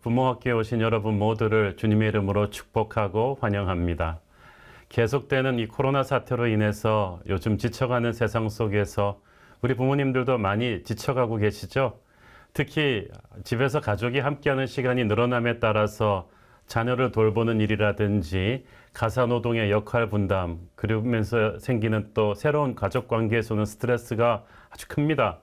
부모학교에 오신 여러분 모두를 주님의 이름으로 축복하고 환영합니다. 계속되는 이 코로나 사태로 인해서 요즘 지쳐가는 세상 속에서 우리 부모님들도 많이 지쳐가고 계시죠? 특히 집에서 가족이 함께하는 시간이 늘어남에 따라서 자녀를 돌보는 일이라든지 가사노동의 역할 분담, 그러면서 생기는 또 새로운 가족 관계에서 오는 스트레스가 아주 큽니다.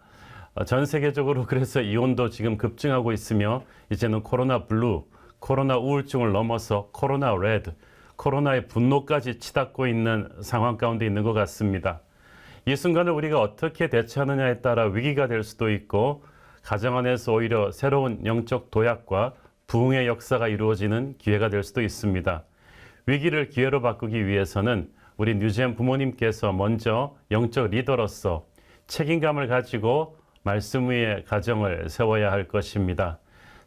전 세계적으로 그래서 이혼도 지금 급증하고 있으며 이제는 코로나 블루, 코로나 우울증을 넘어서 코로나 레드, 코로나의 분노까지 치닫고 있는 상황 가운데 있는 것 같습니다. 이 순간을 우리가 어떻게 대처하느냐에 따라 위기가 될 수도 있고 가정 안에서 오히려 새로운 영적 도약과 부흥의 역사가 이루어지는 기회가 될 수도 있습니다. 위기를 기회로 바꾸기 위해서는 우리 뉴젠 부모님께서 먼저 영적 리더로서 책임감을 가지고 말씀 위에 가정을 세워야 할 것입니다.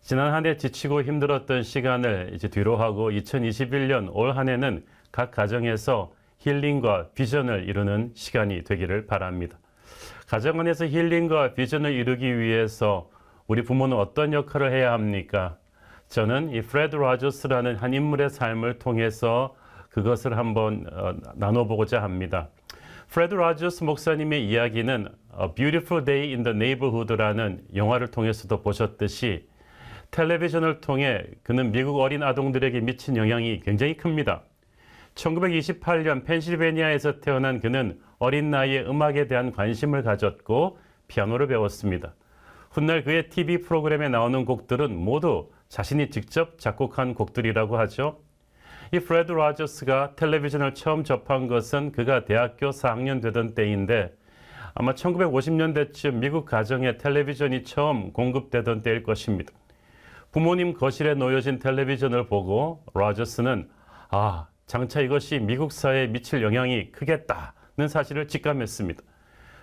지난 한 해 지치고 힘들었던 시간을 이제 뒤로 하고 2021년 올 한 해는 각 가정에서 힐링과 비전을 이루는 시간이 되기를 바랍니다. 가정 안에서 힐링과 비전을 이루기 위해서 우리 부모는 어떤 역할을 해야 합니까? 저는 이 프레드 로저스라는 한 인물의 삶을 통해서 그것을 한번 나눠보고자 합니다. 프레드 로저스 목사님의 이야기는 A Beautiful Day in the Neighborhood라는 영화를 통해서도 보셨듯이 텔레비전을 통해 그는 미국 어린 아동들에게 미친 영향이 굉장히 큽니다. 1928년 펜실베니아에서 태어난 그는 어린 나이에 음악에 대한 관심을 가졌고 피아노를 배웠습니다. 훗날 그의 TV 프로그램에 나오는 곡들은 모두 자신이 직접 작곡한 곡들이라고 하죠. 이 프레드 로저스가 텔레비전을 처음 접한 것은 그가 대학교 4학년 되던 때인데 아마 1950년대쯤 미국 가정에 텔레비전이 처음 공급되던 때일 것입니다. 부모님 거실에 놓여진 텔레비전을 보고 로저스는 장차 이것이 미국 사회에 미칠 영향이 크겠다는 사실을 직감했습니다.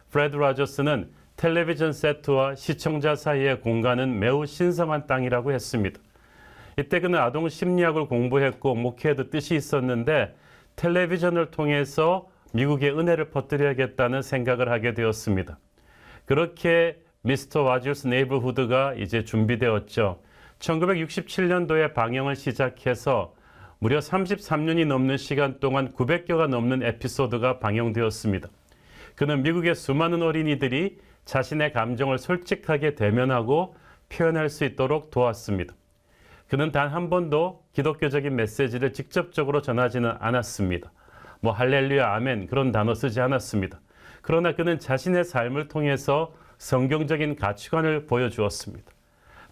프레드 로저스는 텔레비전 세트와 시청자 사이의 공간은 매우 신성한 땅이라고 했습니다. 이때 그는 아동 심리학을 공부했고 목회에도 뜻이 있었는데 텔레비전을 통해서 미국의 은혜를 퍼뜨려야겠다는 생각을 하게 되었습니다. 그렇게 미스터 로저스 네이버후드가 이제 준비되었죠. 1967년도에 방영을 시작해서 무려 33년이 넘는 시간 동안 900개가 넘는 에피소드가 방영되었습니다. 그는 미국의 수많은 어린이들이 자신의 감정을 솔직하게 대면하고 표현할 수 있도록 도왔습니다. 그는 단 한 번도 기독교적인 메시지를 직접적으로 전하지는 않았습니다. 할렐루야, 아멘 그런 단어 쓰지 않았습니다. 그러나 그는 자신의 삶을 통해서 성경적인 가치관을 보여주었습니다.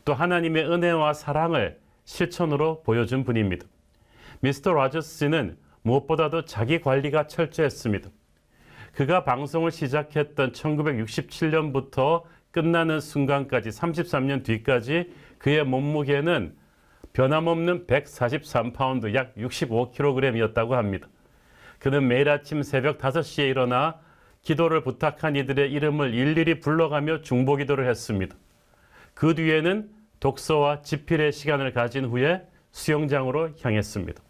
또 하나님의 은혜와 사랑을 실천으로 보여준 분입니다. 미스터 로저스는 무엇보다도 자기 관리가 철저했습니다. 그가 방송을 시작했던 1967년부터 끝나는 순간까지 33년 뒤까지 그의 몸무게는 변함없는 143파운드 약 65kg이었다고 합니다. 그는 매일 아침 새벽 5시에 일어나 기도를 부탁한 이들의 이름을 일일이 불러가며 중보기도를 했습니다. 그 뒤에는 독서와 집필의 시간을 가진 후에 수영장으로 향했습니다.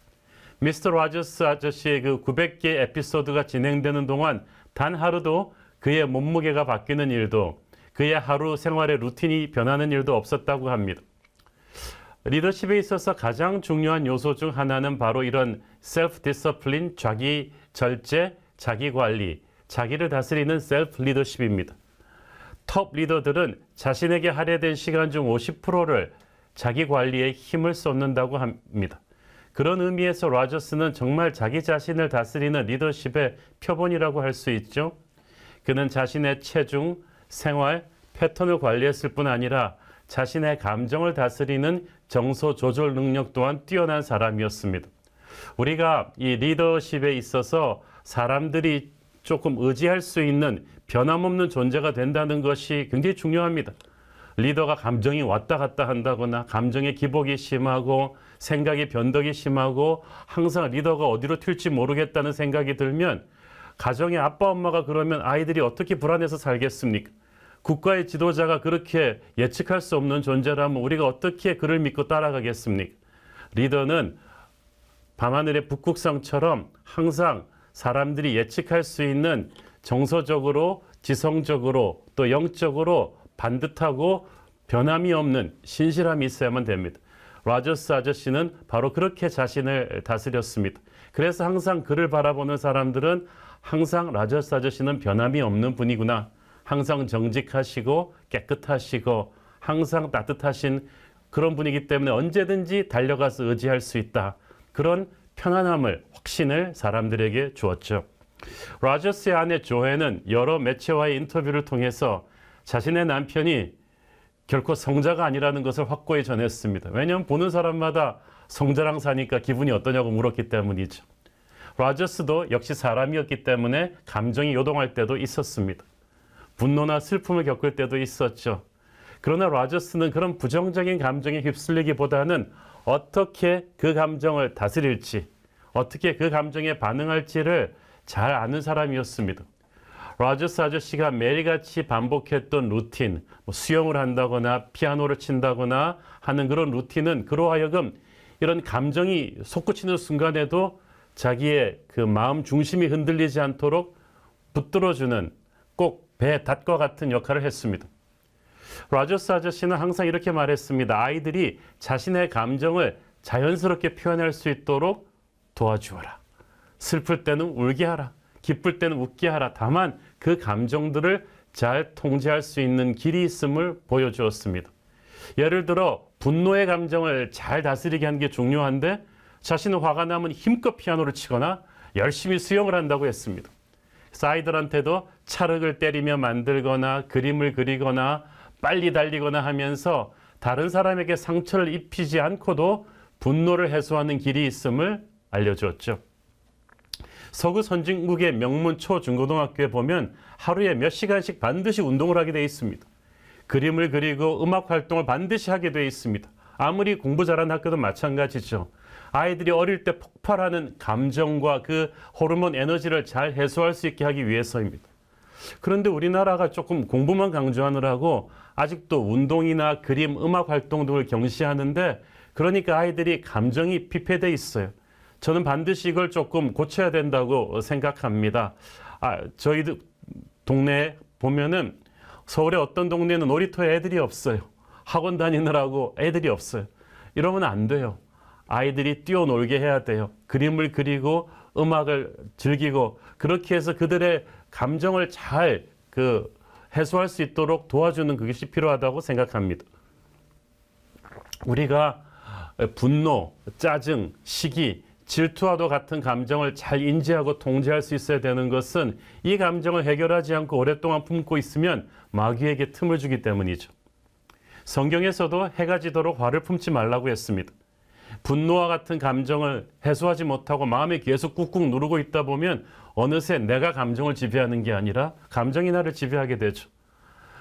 미스터 로저스 아저씨의 그 900개 에피소드가 진행되는 동안 단 하루도 그의 몸무게가 바뀌는 일도 그의 하루 생활의 루틴이 변하는 일도 없었다고 합니다. 리더십에 있어서 가장 중요한 요소 중 하나는 바로 이런 셀프 디서플린, 자기 절제, 자기 관리, 자기를 다스리는 셀프 리더십입니다. 톱 리더들은 자신에게 할애된 시간 중 50%를 자기 관리에 힘을 쏟는다고 합니다. 그런 의미에서 로저스는 정말 자기 자신을 다스리는 리더십의 표본이라고 할 수 있죠. 그는 자신의 체중, 생활, 패턴을 관리했을 뿐 아니라 자신의 감정을 다스리는 정서 조절 능력 또한 뛰어난 사람이었습니다. 우리가 이 리더십에 있어서 사람들이 조금 의지할 수 있는 변함없는 존재가 된다는 것이 굉장히 중요합니다. 리더가 감정이 왔다 갔다 한다거나 감정의 기복이 심하고 생각의 변덕이 심하고 항상 리더가 어디로 튈지 모르겠다는 생각이 들면 가정의 아빠 엄마가 그러면 아이들이 어떻게 불안해서 살겠습니까? 국가의 지도자가 그렇게 예측할 수 없는 존재라면 우리가 어떻게 그를 믿고 따라가겠습니까? 리더는 밤하늘의 북극성처럼 항상 사람들이 예측할 수 있는 정서적으로, 지성적으로, 또 영적으로 반듯하고 변함이 없는 신실함이 있어야만 됩니다. 라저스 아저씨는 바로 그렇게 자신을 다스렸습니다. 그래서 항상 그를 바라보는 사람들은 항상 라저스 아저씨는 변함이 없는 분이구나. 항상 정직하시고 깨끗하시고 항상 따뜻하신 그런 분이기 때문에 언제든지 달려가서 의지할 수 있다. 그런 편안함을, 확신을 사람들에게 주었죠. 라저스의 아내 조앤은 여러 매체와의 인터뷰를 통해서 자신의 남편이 결코 성자가 아니라는 것을 확고히 전했습니다. 왜냐하면 보는 사람마다 성자랑 사니까 기분이 어떠냐고 물었기 때문이죠. 라저스도 역시 사람이었기 때문에 감정이 요동할 때도 있었습니다. 분노나 슬픔을 겪을 때도 있었죠. 그러나 라저스는 그런 부정적인 감정에 휩쓸리기보다는 어떻게 그 감정을 다스릴지, 어떻게 그 감정에 반응할지를 잘 아는 사람이었습니다. 라저스 아저씨가 매일같이 반복했던 루틴, 수영을 한다거나 피아노를 친다거나 하는 그런 루틴은 그로 하여금 이런 감정이 솟구치는 순간에도 자기의 그 마음 중심이 흔들리지 않도록 붙들어주는 꼭 배 닷과 같은 역할을 했습니다. 라저스 아저씨는 항상 이렇게 말했습니다. 아이들이 자신의 감정을 자연스럽게 표현할 수 있도록 도와주어라. 슬플 때는 울게 하라. 기쁠 때는 웃게 하라. 다만 그 감정들을 잘 통제할 수 있는 길이 있음을 보여주었습니다. 예를 들어 분노의 감정을 잘 다스리게 하는 게 중요한데 자신은 화가 나면 힘껏 피아노를 치거나 열심히 수영을 한다고 했습니다. 그래서 아이들한테도 찰흙을 때리며 만들거나 그림을 그리거나 빨리 달리거나 하면서 다른 사람에게 상처를 입히지 않고도 분노를 해소하는 길이 있음을 알려주었죠. 서구 선진국의 명문 초중고등학교에 보면 하루에 몇 시간씩 반드시 운동을 하게 되어 있습니다. 그림을 그리고 음악 활동을 반드시 하게 되어 있습니다. 아무리 공부 잘하는 학교도 마찬가지죠. 아이들이 어릴 때 폭발하는 감정과 그 호르몬 에너지를 잘 해소할 수 있게 하기 위해서입니다. 그런데 우리나라가 조금 공부만 강조하느라고 아직도 운동이나 그림, 음악 활동 등을 경시하는데 그러니까 아이들이 감정이 피폐되어 있어요. 저는 반드시 이걸 조금 고쳐야 된다고 생각합니다. 저희 동네에 보면은 서울의 어떤 동네는 놀이터에 애들이 없어요. 학원 다니느라고 애들이 없어요. 이러면 안 돼요. 아이들이 뛰어놀게 해야 돼요. 그림을 그리고 음악을 즐기고 그렇게 해서 그들의 감정을 잘 해소할 수 있도록 도와주는 그것이 필요하다고 생각합니다. 우리가 분노, 짜증, 시기, 질투와도 같은 감정을 잘 인지하고 통제할 수 있어야 되는 것은 이 감정을 해결하지 않고 오랫동안 품고 있으면 마귀에게 틈을 주기 때문이죠. 성경에서도 해가 지도록 화를 품지 말라고 했습니다. 분노와 같은 감정을 해소하지 못하고 마음에 계속 꾹꾹 누르고 있다 보면 어느새 내가 감정을 지배하는 게 아니라 감정이 나를 지배하게 되죠.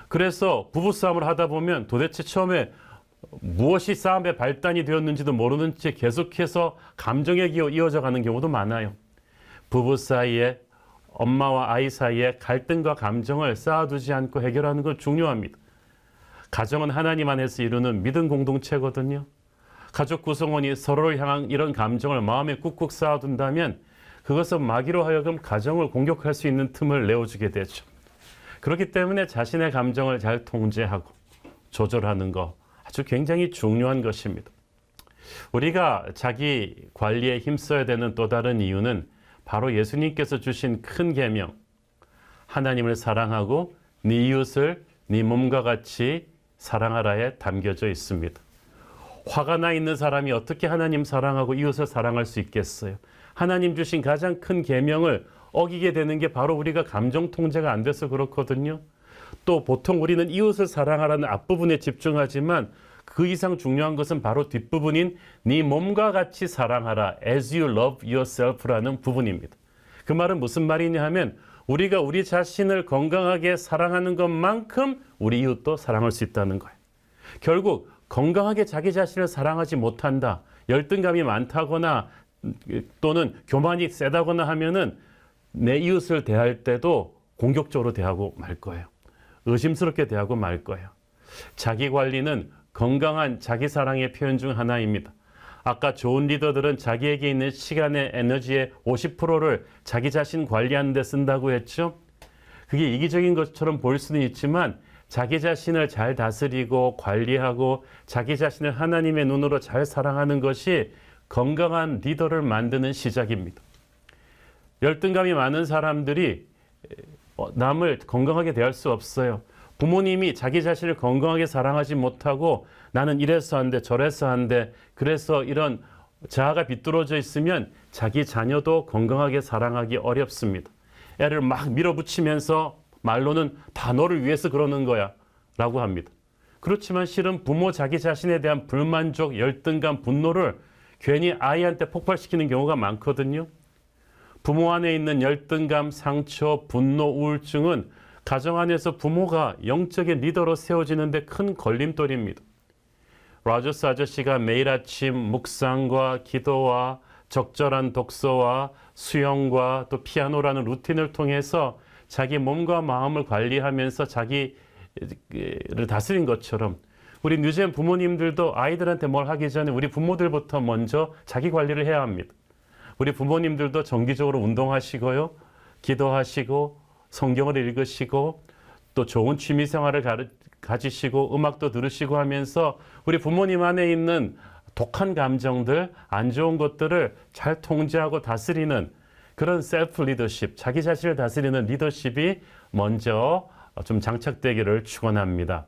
그래서 부부싸움을 하다 보면 도대체 처음에 무엇이 싸움의 발단이 되었는지도 모르는 채 계속해서 감정에 이어져 가는 경우도 많아요. 부부 사이에, 엄마와 아이 사이에 갈등과 감정을 쌓아두지 않고 해결하는 건 중요합니다. 가정은 하나님 안에서 이루는 믿음 공동체거든요. 가족 구성원이 서로를 향한 이런 감정을 마음에 꾹꾹 쌓아둔다면 그것은 마귀로 하여금 가정을 공격할 수 있는 틈을 내어주게 되죠. 그렇기 때문에 자신의 감정을 잘 통제하고 조절하는 것 아주 굉장히 중요한 것입니다. 우리가 자기 관리에 힘써야 되는 또 다른 이유는 바로 예수님께서 주신 큰 계명, 하나님을 사랑하고 네 이웃을 네 몸과 같이 사랑하라에 담겨져 있습니다. 화가 나 있는 사람이 어떻게 하나님 사랑하고 이웃을 사랑할 수 있겠어요? 하나님 주신 가장 큰 계명을 어기게 되는 게 바로 우리가 감정 통제가 안 돼서 그렇거든요. 또 보통 우리는 이웃을 사랑하라는 앞부분에 집중하지만 그 이상 중요한 것은 바로 뒷부분인 네 몸과 같이 사랑하라 as you love yourself라는 부분입니다. 그 말은 무슨 말이냐 하면 우리가 우리 자신을 건강하게 사랑하는 것만큼 우리 이웃도 사랑할 수 있다는 거예요. 결국 건강하게 자기 자신을 사랑하지 못한다, 열등감이 많다거나 또는 교만이 세다거나 하면은 내 이웃을 대할 때도 공격적으로 대하고 말 거예요. 의심스럽게 대하고 말 거예요. 자기 관리는 건강한 자기 사랑의 표현 중 하나입니다. 아까 좋은 리더들은 자기에게 있는 시간의 에너지의 50%를 자기 자신 관리하는 데 쓴다고 했죠. 그게 이기적인 것처럼 보일 수는 있지만 자기 자신을 잘 다스리고 관리하고 자기 자신을 하나님의 눈으로 잘 사랑하는 것이 건강한 리더를 만드는 시작입니다. 열등감이 많은 사람들이 남을 건강하게 대할 수 없어요. 부모님이 자기 자신을 건강하게 사랑하지 못하고 나는 이래서 안 돼, 저래서 안 돼, 그래서 이런 자아가 비뚤어져 있으면 자기 자녀도 건강하게 사랑하기 어렵습니다. 애를 막 밀어붙이면서 말로는 다 너를 위해서 그러는 거야 라고 합니다. 그렇지만 실은 부모 자기 자신에 대한 불만족, 열등감, 분노를 괜히 아이한테 폭발시키는 경우가 많거든요. 부모 안에 있는 열등감, 상처, 분노, 우울증은 가정 안에서 부모가 영적인 리더로 세워지는데 큰 걸림돌입니다. 로저스 아저씨가 매일 아침 묵상과 기도와 적절한 독서와 수영과 또 피아노라는 루틴을 통해서 자기 몸과 마음을 관리하면서 자기를 다스린 것처럼 우리 뉴젠 부모님들도 아이들한테 뭘 하기 전에 우리 부모들부터 먼저 자기 관리를 해야 합니다. 우리 부모님들도 정기적으로 운동하시고요, 기도하시고 성경을 읽으시고 또 좋은 취미 생활을 가지시고 음악도 들으시고 하면서 우리 부모님 안에 있는 독한 감정들, 안 좋은 것들을 잘 통제하고 다스리는 그런 셀프 리더십, 자기 자신을 다스리는 리더십이 먼저 좀 장착되기를 축원합니다.